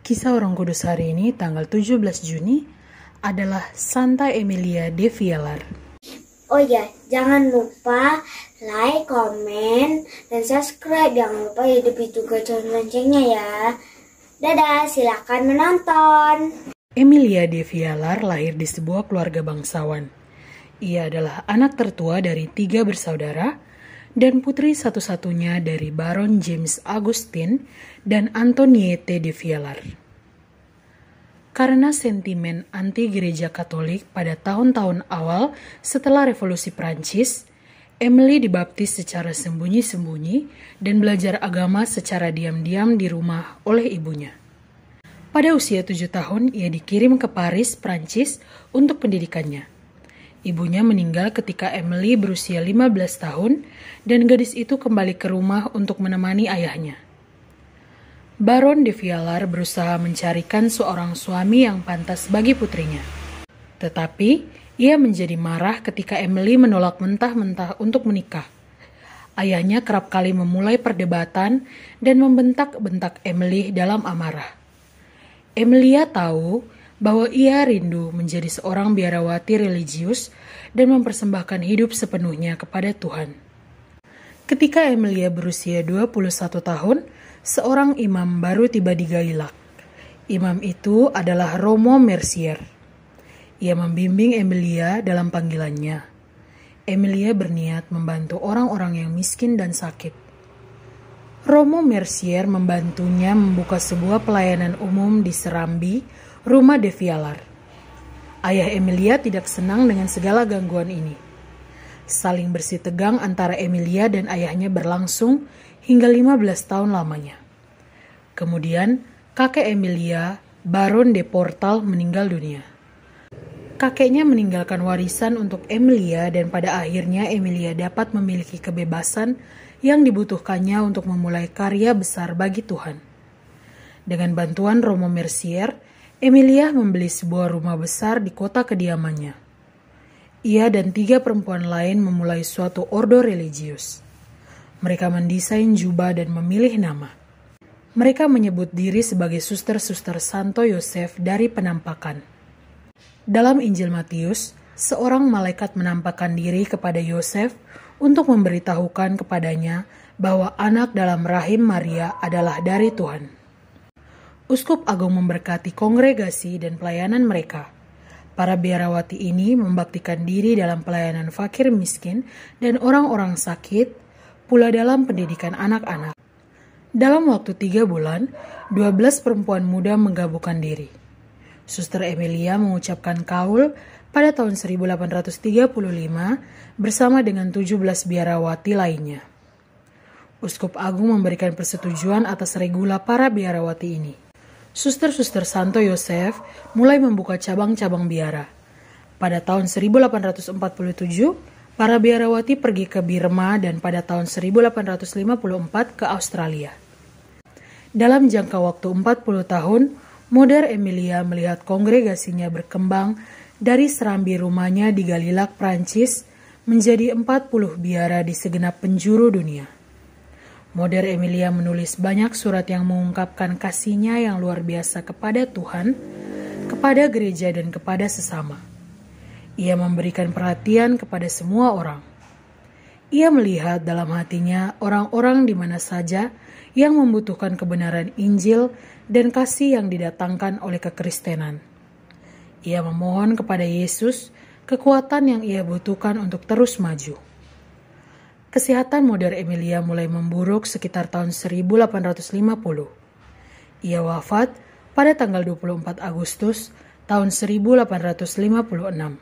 Kisah Orang Kudus hari ini tanggal 17 Juni adalah Santa Emilia de Vialar. Oh ya, jangan lupa like, komen, dan subscribe. Jangan lupa hidupi juga channel loncengnya ya. Dadah, silakan menonton. Emilia de Vialar lahir di sebuah keluarga bangsawan. Ia adalah anak tertua dari 3 bersaudara dan putri satu-satunya dari Baron James Augustin dan Antoniette de Vialar. Karena sentimen anti gereja Katolik pada tahun-tahun awal setelah Revolusi Prancis, Emily dibaptis secara sembunyi-sembunyi dan belajar agama secara diam-diam di rumah oleh ibunya. Pada usia 7 tahun, ia dikirim ke Paris, Prancis untuk pendidikannya. Ibunya meninggal ketika Emily berusia 15 tahun dan gadis itu kembali ke rumah untuk menemani ayahnya. Baron de Vialar berusaha mencarikan seorang suami yang pantas bagi putrinya. Tetapi, ia menjadi marah ketika Emily menolak mentah-mentah untuk menikah. Ayahnya kerap kali memulai perdebatan dan membentak-bentak Emily dalam amarah. Emilia tahu bahwa ia rindu menjadi seorang biarawati religius dan mempersembahkan hidup sepenuhnya kepada Tuhan. Ketika Emilia berusia 21 tahun, seorang imam baru tiba di Gailak. Imam itu adalah Romo Mercier. Ia membimbing Emilia dalam panggilannya. Emilia berniat membantu orang-orang yang miskin dan sakit. Romo Mercier membantunya membuka sebuah pelayanan umum di Serambi, Rumah de Vialar. Ayah Emilia tidak senang dengan segala gangguan ini. Saling bersih tegang antara Emilia dan ayahnya berlangsung hingga 15 tahun lamanya. Kemudian, kakek Emilia, Baron de Portal, meninggal dunia. Kakeknya meninggalkan warisan untuk Emilia dan pada akhirnya Emilia dapat memiliki kebebasan yang dibutuhkannya untuk memulai karya besar bagi Tuhan. Dengan bantuan Romo Mercier, Emilia membeli sebuah rumah besar di kota kediamannya. Ia dan 3 perempuan lain memulai suatu ordo religius. Mereka mendesain jubah dan memilih nama. Mereka menyebut diri sebagai suster-suster Santo Yosef dari penampakan. Dalam Injil Matius, seorang malaikat menampakkan diri kepada Yosef untuk memberitahukan kepadanya bahwa anak dalam rahim Maria adalah dari Tuhan. Uskup Agung memberkati kongregasi dan pelayanan mereka. Para biarawati ini membaktikan diri dalam pelayanan fakir miskin dan orang-orang sakit, pula dalam pendidikan anak-anak. Dalam waktu 3 bulan, 12 perempuan muda menggabungkan diri. Suster Emilia mengucapkan kaul pada tahun 1835 bersama dengan 17 biarawati lainnya. Uskup Agung memberikan persetujuan atas regula para biarawati ini. Suster-suster Santo Yosef mulai membuka cabang-cabang biara. Pada tahun 1847, para biarawati pergi ke Birma dan pada tahun 1854 ke Australia. Dalam jangka waktu 40 tahun, Moder Emilia melihat kongregasinya berkembang dari serambi rumahnya di Gailak, Prancis, menjadi 40 biara di segenap penjuru dunia. Moder Emilia menulis banyak surat yang mengungkapkan kasihnya yang luar biasa kepada Tuhan, kepada gereja dan kepada sesama. Ia memberikan perhatian kepada semua orang. Ia melihat dalam hatinya orang-orang di mana saja yang membutuhkan kebenaran Injil dan kasih yang didatangkan oleh kekristenan. Ia memohon kepada Yesus kekuatan yang ia butuhkan untuk terus maju. Kesehatan Moder Emilia mulai memburuk sekitar tahun 1850. Ia wafat pada tanggal 24 Agustus tahun 1856.